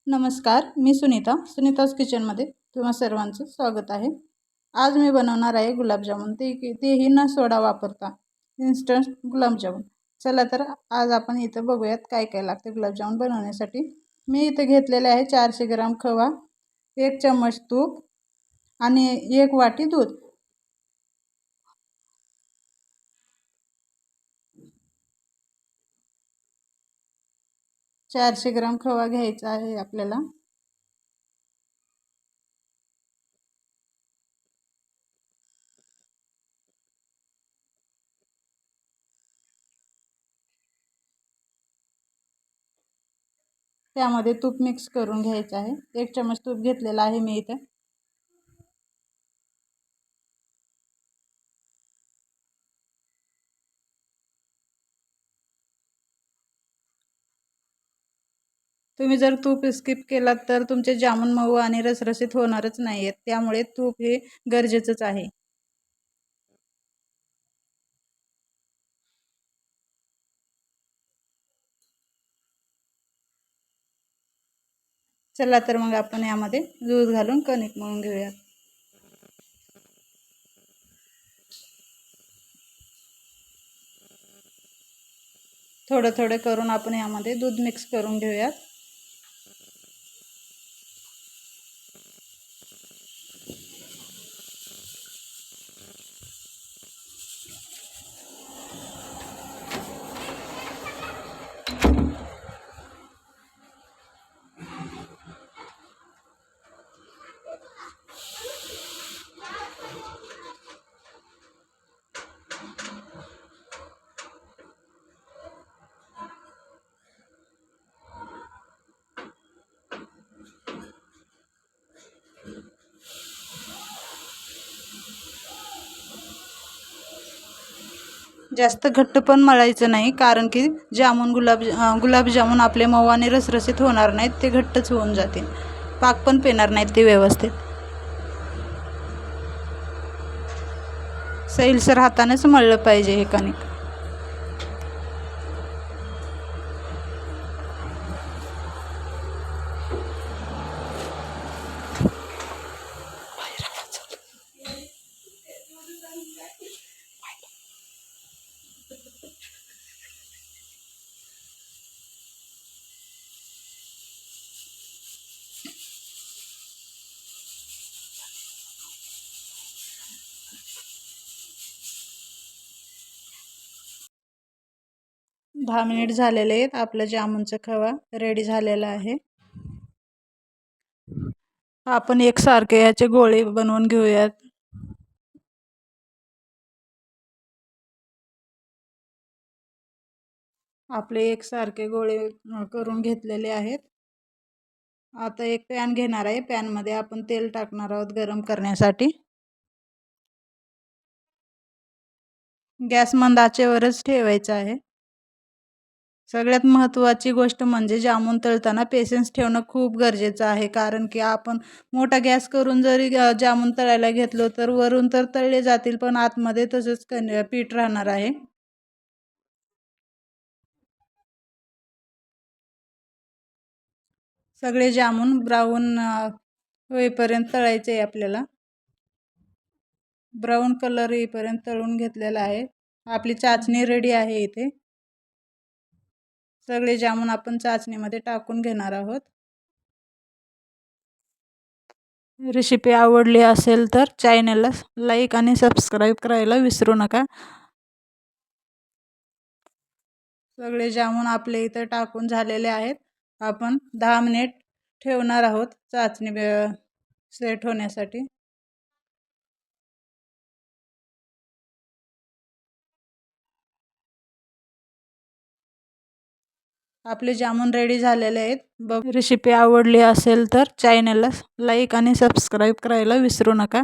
नमस्कार, मी सुनीताज किचनमध्ये तुम्हा सर्वांचं स्वागत आहे। आज मी बनवणार आहे गुलाबजामुन, तेही न सोडा वापरता इन्स्टंट गुलाबजामुन। चला तर आज आपण इथं बघूयात काय काय लागते गुलाबजामुन बनवण्यासाठी। मी इथे घेतलेले आहे 400 ग्राम खवा, 1 चम्मच तूप आणि 1 वाटी दूध। चारशे ग्राम खवा घ्यायचा आहे आपल्याला। त्यामध्ये तूप मिक्स करून घ्यायचं आहे। 1 चम्मच तूप घेतलेला आहे मी इथे। तुम्ही जर तूप स्किप केलात तर तुमचे जामुन मऊ आणि रसरशीत होणारच नाहीत, त्यामुळे तूप हे गरजेचंच आहे। चला तर मग आपण यामध्ये दूध घालून कणिक मळून घेऊया। थोडं थोडं करून आपण यामध्ये दूध मिक्स करून घेऊयात। जास्त घट्ट पण मळायचं नाही, कारण की गुलाबजामुन आपले मऊ आणि रसरशीत होणार नाहीत, ते घट्टच होऊन जातील, पाक पण पेणार नाहीत ते व्यवस्थित। सैलसर हातानेच मळलं पाहिजे हे कणिक। दहा मिनिट झालेले आहेत। आपलं जामुनचा खवा रेडी झालेला आहे। आपण एकसारखे याचे गोळे बनवून घेऊयात। आपले एकसारखे गोळे करून घेतलेले आहेत। आता एक पॅन घेणार आहे। पॅनमध्ये आपण तेल टाकणार आहोत गरम करण्यासाठी। गॅस मंद आचेवरच ठेवायचा आहे। सगळ्यात महत्त्वाची गोष्ट म्हणजे जामुन तळताना पेशन्स ठेवणं खूप गरजेचं आहे, कारण की आपण मोठा गॅस करून जरी जामुन तळायला घेतलो तर वरून तर तळले जातील, पण आतमध्ये तसंच पीठ राहणार आहे। सगळे जामुन ब्राऊन होईपर्यंत तळायचे आहे आपल्याला। ब्राऊन कलर येईपर्यंत तळून घेतलेला आहे। आपली चाचणी रेडी आहे इथे। सगळे जामुन आपण चाचणीमध्ये टाकून घेणार आहोत। रेसिपी आवडली असेल तर चॅनलला लाईक आणि सबस्क्राईब करायला विसरू नका। सगळे जामुन आपले इथे टाकून झालेले आहेत। आपण 10 मिनिट ठेवणार आहोत चाचणी सेट होण्यासाठी। आपले जामुन रेडी झालेले आहेत। रेसिपी आवडली असेल तर चॅनलला लाईक आणि सबस्क्राईब करायला विसरू नका।